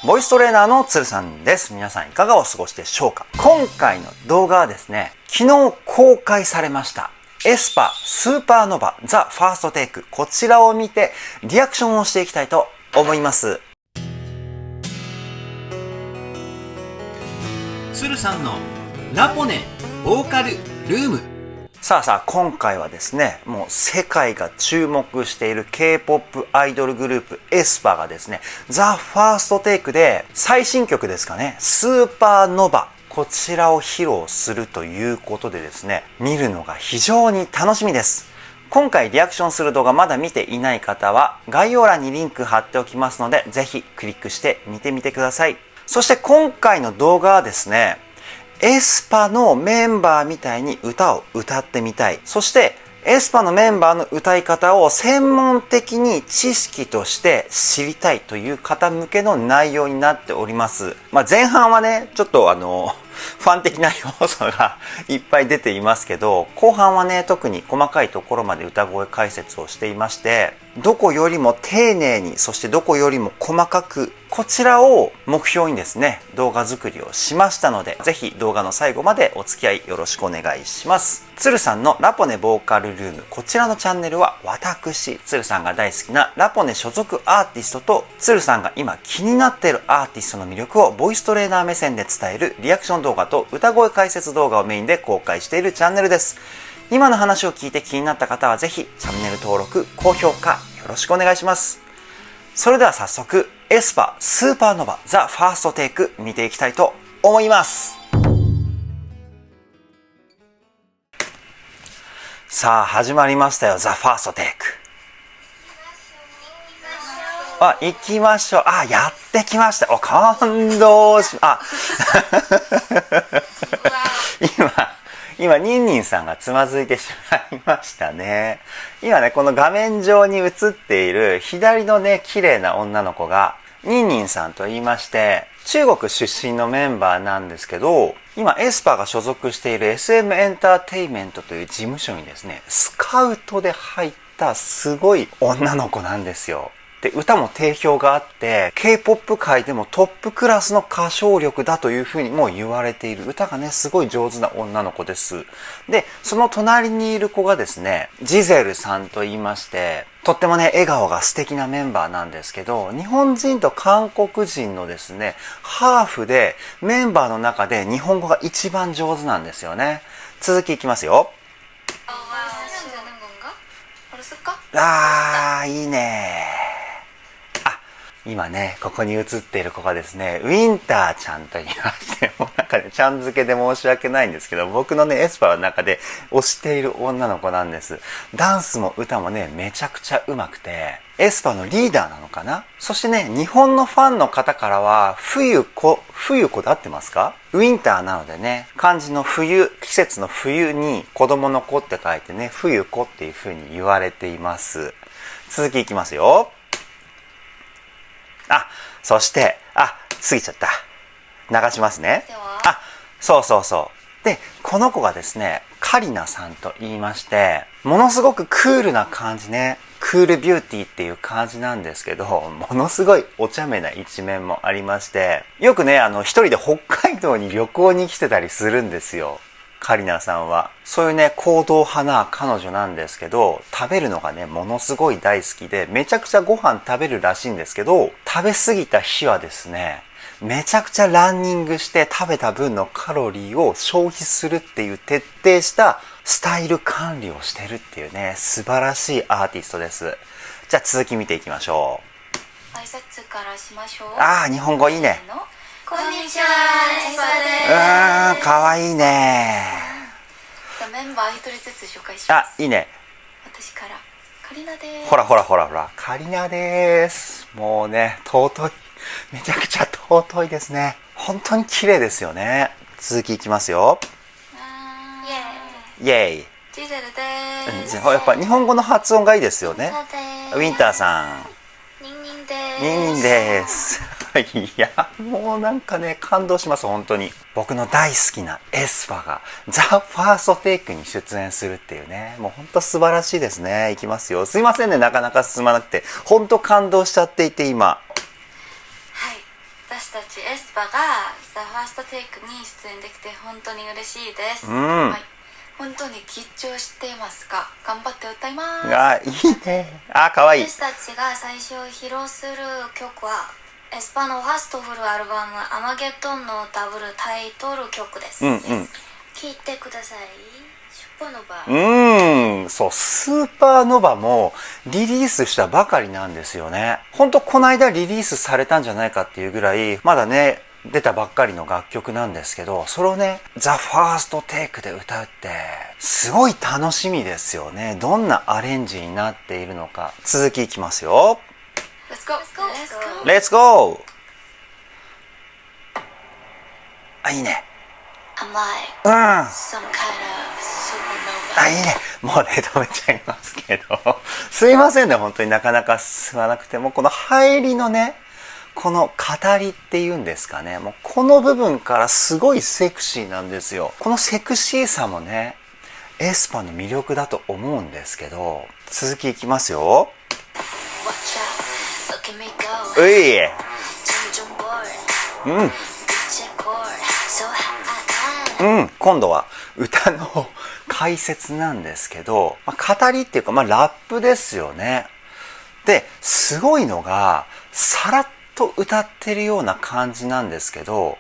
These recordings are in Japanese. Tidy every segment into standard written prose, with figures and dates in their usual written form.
ボイストレーナーのつるさんです。皆さんいかがお過ごしでしょうか。今回の動画はですね、昨日公開されましたエスパスーパーノヴァザ・ファーストテイク、こちらを見てリアクションをしていきたいと思います。つるさんのラポネボーカルルーム。さあ今回はですね、もう世界が注目している K-POP アイドルグループエスパがですね、ザ・ファーストテイクで最新曲ですかね、スーパーノヴァ、こちらを披露するということでですね、見るのが非常に楽しみです。今回リアクションする動画まだ見ていない方は概要欄にリンク貼っておきますので、ぜひクリックして見てみてください。そして今回の動画はですね、エスパのメンバーみたいに歌を歌ってみたい。そしてエスパのメンバーの歌い方を専門的に知識として知りたいという方向けの内容になっております。前半はね、ちょっとファン的な要素がいっぱい出ていますけど、後半はね、特に細かいところまで歌声解説をしていまして、どこよりも丁寧に、そしてどこよりも細かく、こちらを目標にですね、動画作りをしましたので、ぜひ動画の最後までお付き合いよろしくお願いします。つるさんのラポネボーカルルーム、こちらのチャンネルは私、つるさんが大好きなラポネ所属アーティストと、つるさんが今気になっているアーティストの魅力をボイストレーナー目線で伝えるリアクション動画と歌声解説動画をメインで公開しているチャンネルです。今の話を聞いて気になった方はぜひチャンネル登録、高評価よろしくお願いします。それでは早速エスパスーパーノヴァザ・ファーストテイク見ていきたいと思います。さあ始まりましたよ、ザ・ファーストテイク。行きましょう。やってきました。感動し今ニンニンさんがつまずいてしまいましたね。今ね、この画面上に映っている左のね、綺麗な女の子がニンニンさんと言いまして、中国出身のメンバーなんですけど、今エスパが所属している SM エンターテイメントという事務所にですね、スカウトで入ったすごい女の子なんですよ。で、歌も定評があって、K-POP 界でもトップクラスの歌唱力だというふうにも言われている。歌がね、すごい上手な女の子です。で、その隣にいる子がですね、ジゼルさんと言いまして、とってもね、笑顔が素敵なメンバーなんですけど、日本人と韓国人のですね、ハーフで、メンバーの中で日本語が一番上手なんですよね。続きいきますよ。いいね。今ね、ここに映っている子がですね、ウィンターちゃんと言いまして、もうなんかね、ちゃん付けで申し訳ないんですけど、僕のね、エスパーの中で推している女の子なんです。ダンスも歌もね、めちゃくちゃ上手くて、エスパーのリーダーなのかな。そしてね、日本のファンの方からは、冬子で合ってますか？ウィンターなのでね、漢字の冬、季節の冬に子供の子って書いてね、冬子っていう風に言われています。続きいきますよ。そして、過ぎちゃった。流しますね。そう。で、この子がですね、カリナさんと言いまして、ものすごくクールな感じね。クールビューティーっていう感じなんですけど、ものすごいお茶目な一面もありまして、よくね、一人で北海道に旅行に来てたりするんですよ。カリナさんは。そういうね、行動派な彼女なんですけど、食べるのがね、ものすごい大好きで、めちゃくちゃご飯食べるらしいんですけど、食べ過ぎた日はですね、めちゃくちゃランニングして食べた分のカロリーを消費するっていう徹底したスタイル管理をしてるっていうね、素晴らしいアーティストです。じゃあ続き見ていきましょう。挨拶からしましょう。日本語いいね。こんにちは、エスパです。かわいいね。じゃあメンバー一人ずつ紹介します。いいね。私からカリナです。ほら、カリナです。もうね、尊い。めちゃくちゃ尊いですね。本当に綺麗ですよね。続きいきますよ。イエーイ。ジゼルです。やっぱ日本語の発音がいいですよね。ウィンターさん。ニンニンです。ニンです。いや、もうなんかね、感動します、本当に。僕の大好きなエスパがザ・ファーストテイクに出演するっていうね、もう本当素晴らしいですね。いきますよ。すいませんね、なかなか進まなくて。本当感動しちゃっていて今。はい。私たちエスパが The First Take に出演できて本当に嬉しいです、はい、本当に緊張していますが頑張って歌います。あ、いいね。あ、かわいい。私たちが最初披露する曲はエスパのファーストフルアルバムアマゲドンのダブルタイトル曲です、聴いてください。スーパーノバ。そう、スーパーノバもリリースしたばかりなんですよね。ほんとこの間リリースされたんじゃないかっていうぐらい、まだね、出たばっかりの楽曲なんですけど、それをね、The First Take で歌うって、すごい楽しみですよね。どんなアレンジになっているのか。続きいきますよ。Let's go! Let's go! あ、いいね。I'm like some kind of supernova. あ、いいね。もうね、止めちゃいますけど。すいませんね、本当になかなか進まなくても、この入りのね、この語りっていうんですかね。もうこの部分からすごいセクシーなんですよ。このセクシーさもね、エスパの魅力だと思うんですけど、続きいきますよ。うい、今度は歌の解説なんですけど、語りっていうか、ラップですよね。で、すごいのが、さらっと歌ってるような感じなんですけど、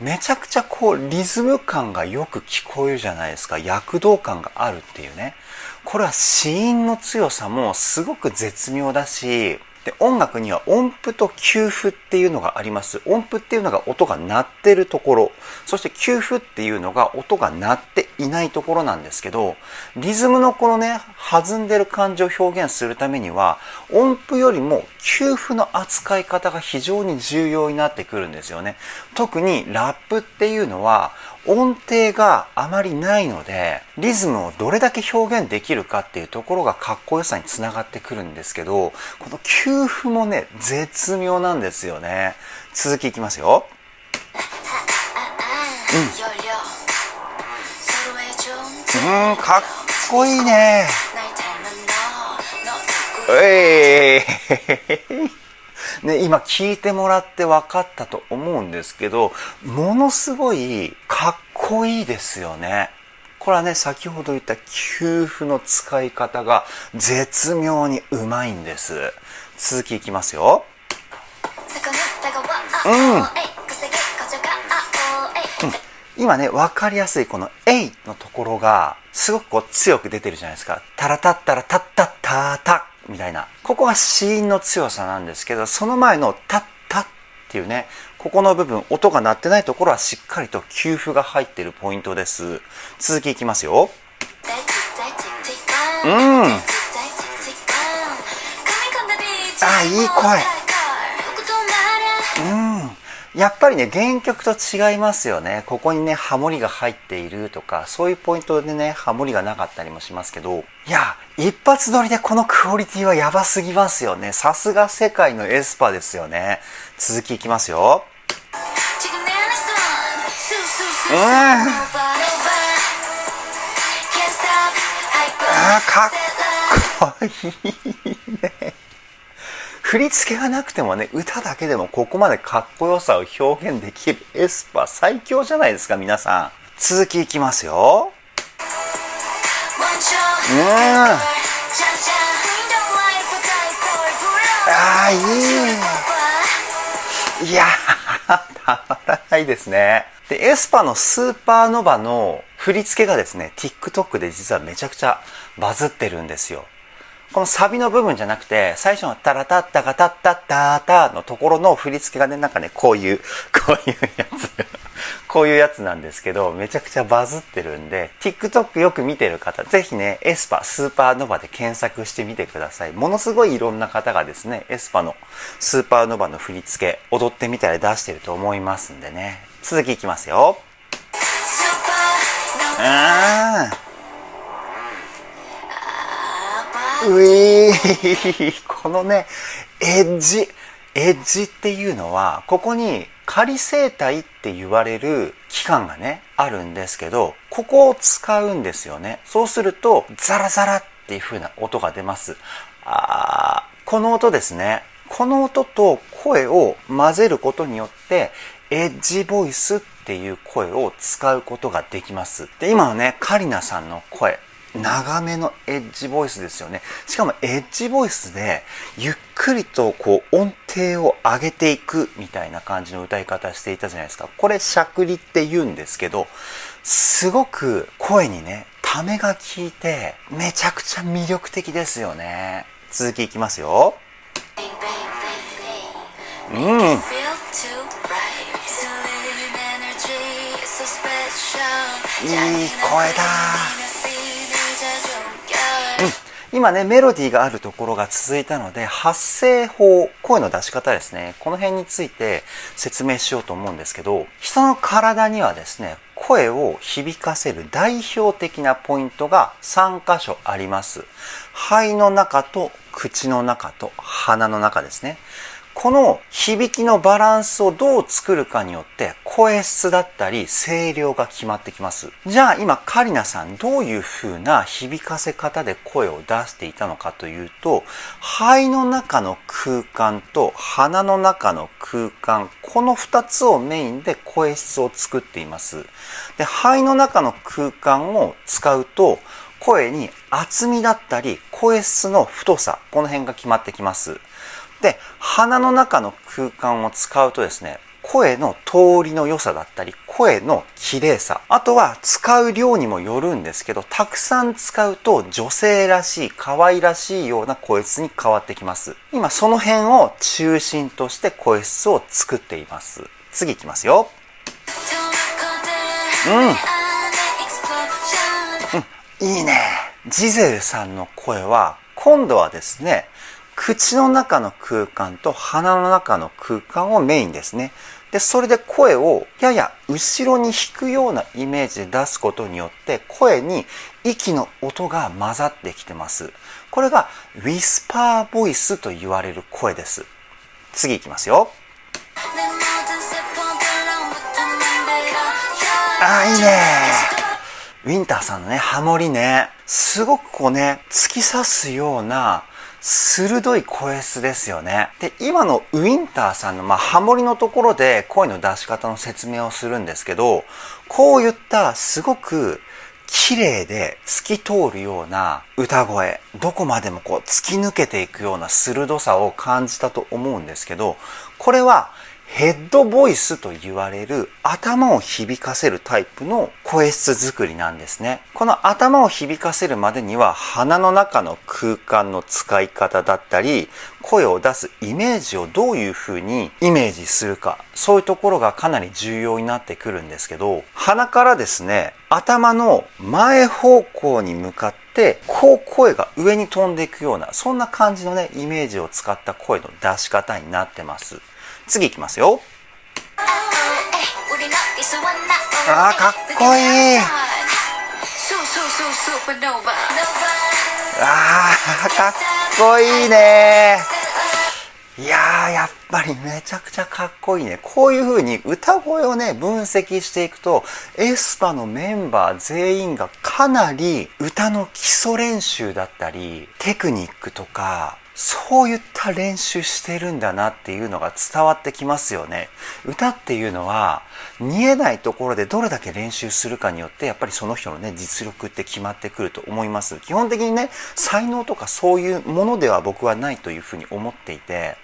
めちゃくちゃこうリズム感がよく聞こえるじゃないですか。躍動感があるっていうね。これは子音の強さもすごく絶妙だし、で、音楽には音符と休符っていうのがあります。音符っていうのが音が鳴ってるところ。そして休符っていうのが音が鳴っていないところなんですけど、リズムのこのね、弾んでる感じを表現するためには、音符よりも休符の扱い方が非常に重要になってくるんですよね。特にラップっていうのは、音程があまりないので、リズムをどれだけ表現できるかっていうところがかっこよさにつながってくるんですけど、この休符もね、絶妙なんですよね。続きいきますよ。かっこいいね。ね、今聞いてもらって分かったと思うんですけど、ものすごいかっこいいですよね。これはね、先ほど言った休符の使い方が絶妙にうまいんです。続きいきますよ。今ね、分かりやすいこの「えい」のところがすごくこう強く出てるじゃないですか。タラタッタラタッタッタータみたいな。ここが子音の強さなんですけど、その前のタッタッっていうね、ここの部分、音が鳴ってないところはしっかりと休符が入っているポイントです。続きいきますよ。あ、いい声。やっぱりね、原曲と違いますよね。ここにね、ハモリが入っているとか、そういうポイントでね、ハモリがなかったりもしますけど、いや、一発撮りでこのクオリティはやばすぎますよね。さすが世界のエスパですよね。続きいきますよ。かっこいいね。振り付けがなくてもね、歌だけでもここまでかっこよさを表現できるエスパ最強じゃないですか、皆さん。続きいきますよ。いやたまらないですね。で、エスパのスーパーノヴァの振り付けがですね、TikTok で実はめちゃくちゃバズってるんですよ。このサビの部分じゃなくて、最初のタラタッタカタッタッタータのところの振り付けがね、なんかね、こういうやつ。こういうやつなんですけど、めちゃくちゃバズってるんで、TikTok よく見てる方、ぜひね、エスパ、スーパーノヴァで検索してみてください。ものすごいいろんな方がですね、エスパのスーパーノヴァの振り付け、踊ってみたら出してると思いますんでね。続きいきますよ。このね、エッジっていうのは、ここに仮声帯って言われる器官がね、あるんですけど、ここを使うんですよね。そうすると、ザラザラっていう風な音が出ます。この音ですね。この音と声を混ぜることによってエッジボイスっていう声を使うことができます。で、今のね、カリナさんの声、長めのエッジボイスですよね。しかもエッジボイスでゆっくりとこう音程を上げていくみたいな感じの歌い方していたじゃないですか。これしゃくりって言うんですけど、すごく声にね、ためが効いてめちゃくちゃ魅力的ですよね。続きいきますよ。いい声だ。今ね、メロディーがあるところが続いたので、発声法、声の出し方ですね。この辺について説明しようと思うんですけど、人の体にはですね、声を響かせる代表的なポイントが3箇所あります。肺の中と口の中と鼻の中ですね。この響きのバランスをどう作るかによって声質だったり声量が決まってきます。じゃあ今カリナさんどういう風な響かせ方で声を出していたのかというと、肺の中の空間と鼻の中の空間、この2つをメインで声質を作っています。で、肺の中の空間を使うと声に厚みだったり声質の太さ、この辺が決まってきます。で、鼻の中の空間を使うとですね、声の通りの良さだったり、声の綺麗さ、あとは使う量にもよるんですけど、たくさん使うと女性らしい、可愛らしいような声質に変わってきます。今その辺を中心として声質を作っています。次いきますよ。いいね。ジゼルさんの声は、今度はですね、口の中の空間と鼻の中の空間をメインですね。で、それで声をやや後ろに引くようなイメージで出すことによって声に息の音が混ざってきてます。これがウィスパーボイスと言われる声です。次いきますよ。いいね。ウィンターさんのね、ハモリね、すごくこうね、突き刺すような鋭い声質ですよね。で、今のウィンターさんのハモリのところで声の出し方の説明をするんですけど、こういったすごく綺麗で透き通るような歌声、どこまでもこう突き抜けていくような鋭さを感じたと思うんですけど、これはヘッドボイスと言われる頭を響かせるタイプの声質作りなんですね。この頭を響かせるまでには鼻の中の空間の使い方だったり、声を出すイメージをどういう風にイメージするか、そういうところがかなり重要になってくるんですけど、鼻からですね、頭の前方向に向かってこう声が上に飛んでいくような、そんな感じのね、イメージを使った声の出し方になってます。次いきますよ。かっこいい。かっこいいね。いやー、やっぱりめちゃくちゃかっこいいね。こういう風に歌声をね、分析していくと、エスパのメンバー全員がかなり歌の基礎練習だったり、テクニックとか、そういった練習してるんだなっていうのが伝わってきますよね。歌っていうのは見えないところでどれだけ練習するかによってやっぱりその人のね、実力って決まってくると思います。基本的にね、才能とかそういうものでは僕はないというふうに思っていて、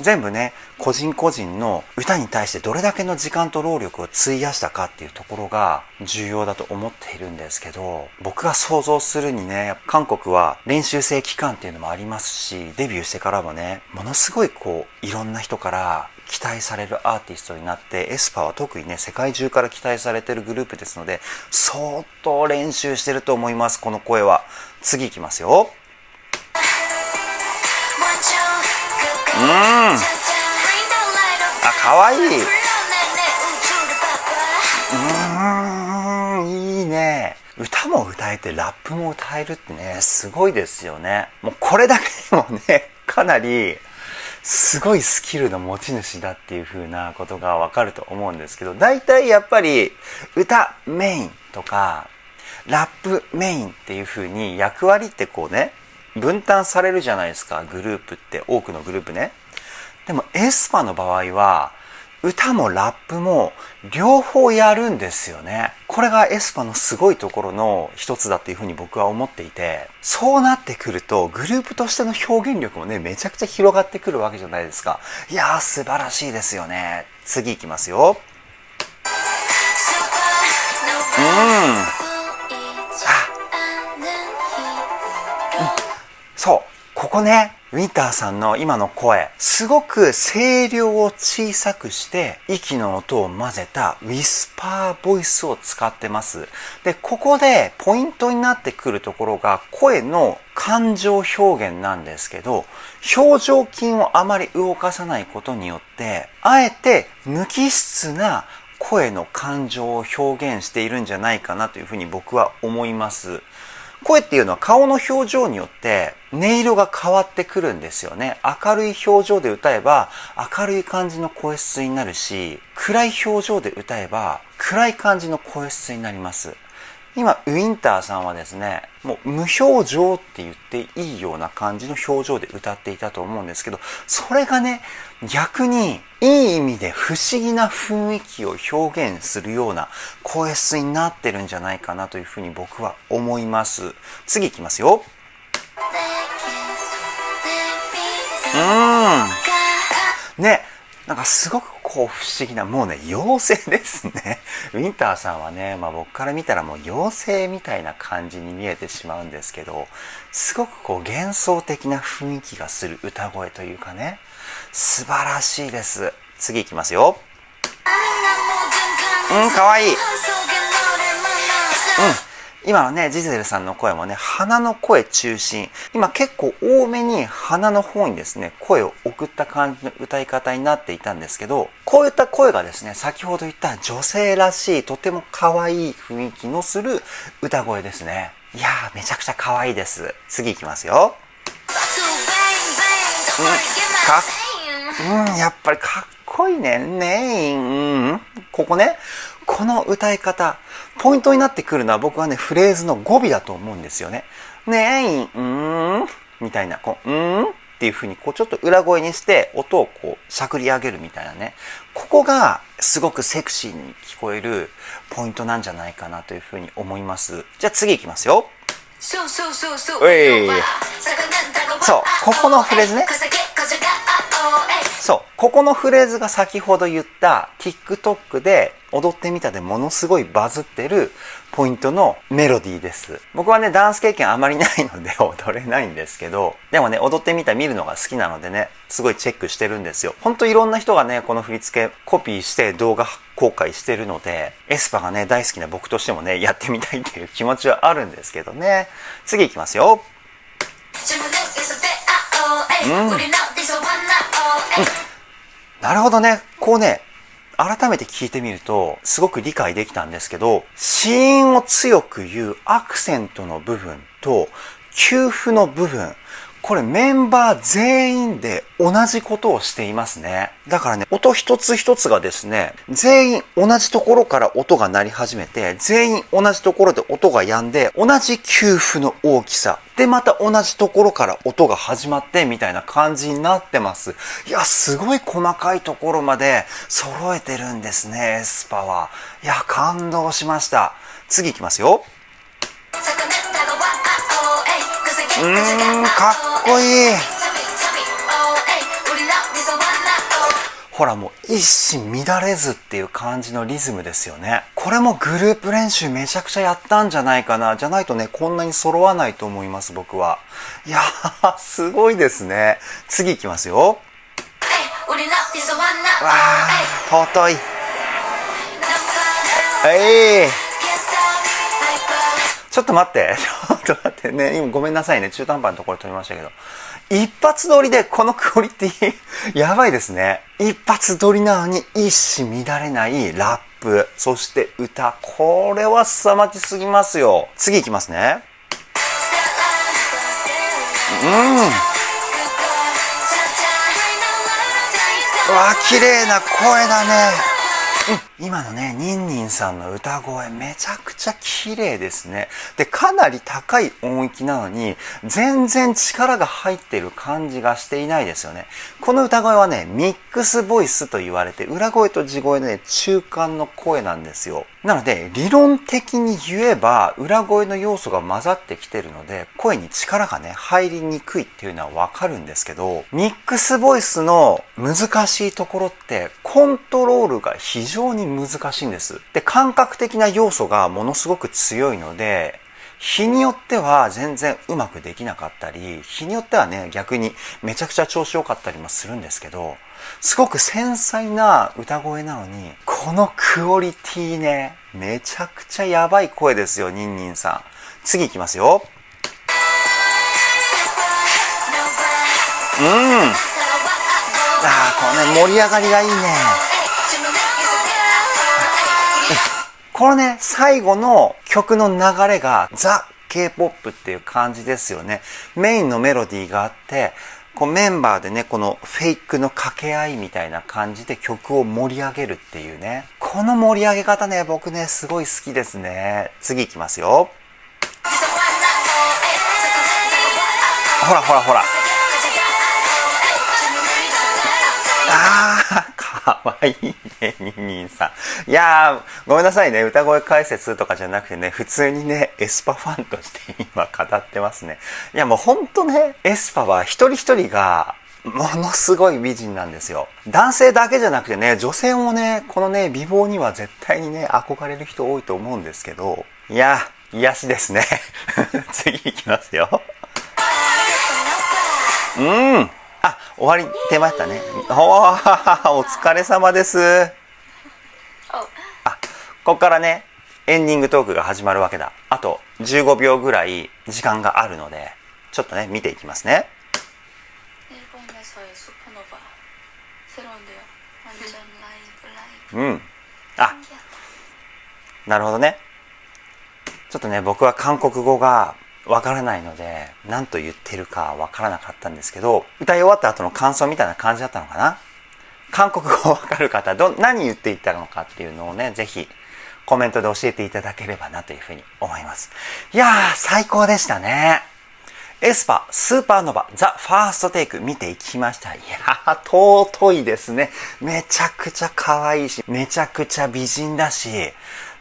全部ね、個人個人の歌に対してどれだけの時間と労力を費やしたかっていうところが重要だと思っているんですけど、僕が想像するにね、韓国は練習生期間っていうのもありますし、デビューしてからもね、ものすごいこういろんな人から期待されるアーティストになって、エスパは特にね、世界中から期待されてるグループですので、相当練習してると思います、この声は。次いきますよ。かわいい。いいね。歌も歌えてラップも歌えるってね、すごいですよね。もうこれだけでもね、かなりすごいスキルの持ち主だっていう風なことがわかると思うんですけど、大体やっぱり歌メインとかラップメインっていう風に役割ってこうね、分担されるじゃないですか、グループって、多くのグループね。でもエスパの場合は歌もラップも両方やるんですよね。これがエスパのすごいところの一つだっていうふうに僕は思っていて、そうなってくるとグループとしての表現力もね、めちゃくちゃ広がってくるわけじゃないですか。いやー素晴らしいですよね。次いきますよ。そうここね、ウィンターさんの今の声、すごく声量を小さくして息の音を混ぜたウィスパーボイスを使ってます。で、ここでポイントになってくるところが声の感情表現なんですけど、表情筋をあまり動かさないことによってあえて無機質な声の感情を表現しているんじゃないかなというふうに僕は思います。声っていうのは顔の表情によって音色が変わってくるんですよね。明るい表情で歌えば明るい感じの声質になるし、暗い表情で歌えば暗い感じの声質になります。今ウィンターさんはですね、もう無表情って言っていいような感じの表情で歌っていたと思うんですけど、それがね、逆にいい意味で不思議な雰囲気を表現するような声質になってるんじゃないかなというふうに僕は思います。次いきますよ。ね、なんかすごくこう不思議な、もうね、妖精ですね。ウィンターさんはね、僕から見たらもう妖精みたいな感じに見えてしまうんですけど、すごくこう幻想的な雰囲気がする歌声というかね、素晴らしいです。次いきますよ。かわいい。今のね、ジゼルさんの声もね、鼻の声中心。今結構多めに鼻の方にですね、声を送った感じの歌い方になっていたんですけど、こういった声がですね、先ほど言った女性らしい、とても可愛い雰囲気のする歌声ですね。いやー、めちゃくちゃ可愛いです。次いきますよ。やっぱりかっこいいね。ここね、この歌い方、ポイントになってくるのは僕はね、フレーズの語尾だと思うんですよね。みたいな、っていう風に、こうちょっと裏声にして音をこうしゃくり上げるみたいなね。ここがすごくセクシーに聞こえるポイントなんじゃないかなという風に思います。じゃあ次いきますよ。そう、ここのフレーズね。そう、ここのフレーズが先ほど言った TikTok で踊ってみたでものすごいバズってるポイントのメロディーです。僕はね、ダンス経験あまりないので踊れないんですけど、でもね、踊ってみた見るのが好きなのでね、すごいチェックしてるんですよ。ほんといろんな人がね、この振り付けコピーして動画公開してるので、エスパがね、大好きな僕としてもね、やってみたいっていう気持ちはあるんですけどね。次いきますよ。なるほどね。こうね、改めて聞いてみるとすごく理解できたんですけど、子音を強く言うアクセントの部分と休符の部分、これメンバー全員で同じことをしていますね。だからね、音一つ一つがですね、全員同じところから音が鳴り始めて、全員同じところで音が止んで、同じ休符の大きさでまた同じところから音が始まってみたいな感じになってます。いや、すごい細かいところまで揃えてるんですね、エスパは。いや、感動しました。次いきますよ。かっこいい。ほら、もう一糸乱れずっていう感じのリズムですよね。これもグループ練習めちゃくちゃやったんじゃないかな。じゃないとね、こんなに揃わないと思います、僕は。いやー、すごいですね。次いきますよ。わー、尊い。ちょっと待ってね、今ごめんなさいね、中途半端なところ飛びましたけど、一発撮りでこのクオリティやばいですね。一発撮りなのに一糸乱れないラップ、そして歌、これは凄まじすぎますよ。次いきますね。うわ、綺麗な声だね。今のね、ニンニンさんの歌声めちゃくちゃ綺麗ですね。で、かなり高い音域なのに、全然力が入っている感じがしていないですよね。この歌声はね、ミックスボイスと言われて、裏声と地声のね、中間の声なんですよ。なので、理論的に言えば、裏声の要素が混ざってきてるので、声に力がね、入りにくいっていうのはわかるんですけど、ミックスボイスの難しいところって、コントロールが非常に難しいんです。で、感覚的な要素がものすごく強いので、日によっては全然うまくできなかったり、日によってはね、逆にめちゃくちゃ調子良かったりもするんですけど、すごく繊細な歌声なのに、このクオリティね、めちゃくちゃやばい声ですよ、ニンニンさん。次行きますよ。このね、盛り上がりがいいね。このね、最後の曲の流れがザ・ K-POP っていう感じですよね。メインのメロディーがあって、こうメンバーでね、このフェイクの掛け合いみたいな感じで曲を盛り上げるっていうね。この盛り上げ方ね、僕ね、すごい好きですね。次行きますよ。ほらほらほら。かわいいね、ニンニンさん。いやー、ごめんなさいね。歌声解説とかじゃなくてね、普通にね、エスパファンとして今語ってますね。いやもうほんとね、エスパは一人一人が、ものすごい美人なんですよ。男性だけじゃなくてね、女性もね、このね、美貌には絶対にね、憧れる人多いと思うんですけど、いや、癒しですね。次行きますよ。終わり出ましたね。お疲れ様です。ここからね、エンディングトークが始まるわけだ。あと15秒ぐらい時間があるので、ちょっとね、見ていきますね。なるほどね。ちょっとね、僕は韓国語がわからないので、何と言ってるかわからなかったんですけど、歌い終わった後の感想みたいな感じだったのかな。韓国語わかる方、何言っていったのかっていうのをね、ぜひコメントで教えていただければなというふうに思います。いやー、最高でしたね。エスパ、スーパーノヴァ、ザ・ファーストテイク見ていきました。いやー、尊いですね。めちゃくちゃ可愛いし、めちゃくちゃ美人だし、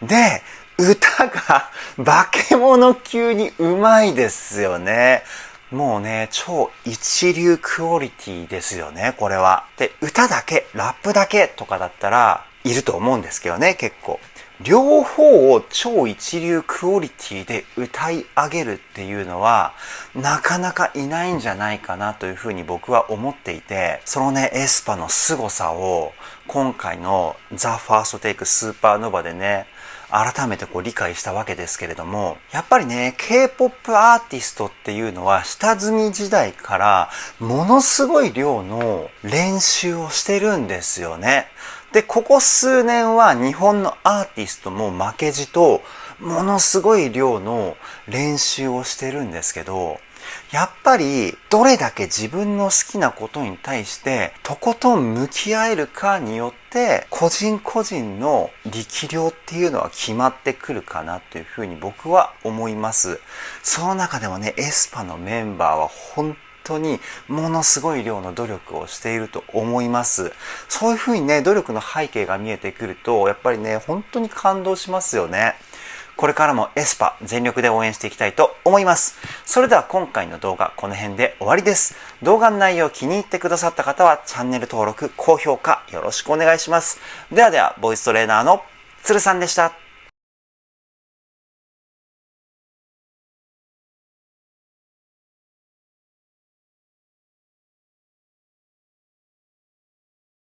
で、歌が化け物級にうまいですよね。もうね、超一流クオリティですよね、これは。で、歌だけ、ラップだけとかだったらいると思うんですけどね、結構。両方を超一流クオリティで歌い上げるっていうのはなかなかいないんじゃないかなというふうに僕は思っていて、そのね、エスパの凄さを今回のザ・ファーストテイクスーパーノヴァでね、改めて理解したわけですけれども、やっぱりね、K-POP アーティストっていうのは下積み時代からものすごい量の練習をしてるんですよね。で、ここ数年は日本のアーティストも負けじとものすごい量の練習をしてるんですけど、やっぱりどれだけ自分の好きなことに対してとことん向き合えるかによって個人個人の力量っていうのは決まってくるかなというふうに僕は思います。その中でもね、エスパのメンバーは本当にものすごい量の努力をしていると思います。そういうふうにね、努力の背景が見えてくるとやっぱりね、本当に感動しますよね。これからもエスパ全力で応援していきたいと思います。それでは今回の動画この辺で終わりです。動画の内容気に入ってくださった方はチャンネル登録、高評価よろしくお願いします。ではでは、ボイストレーナーのつるさんでした。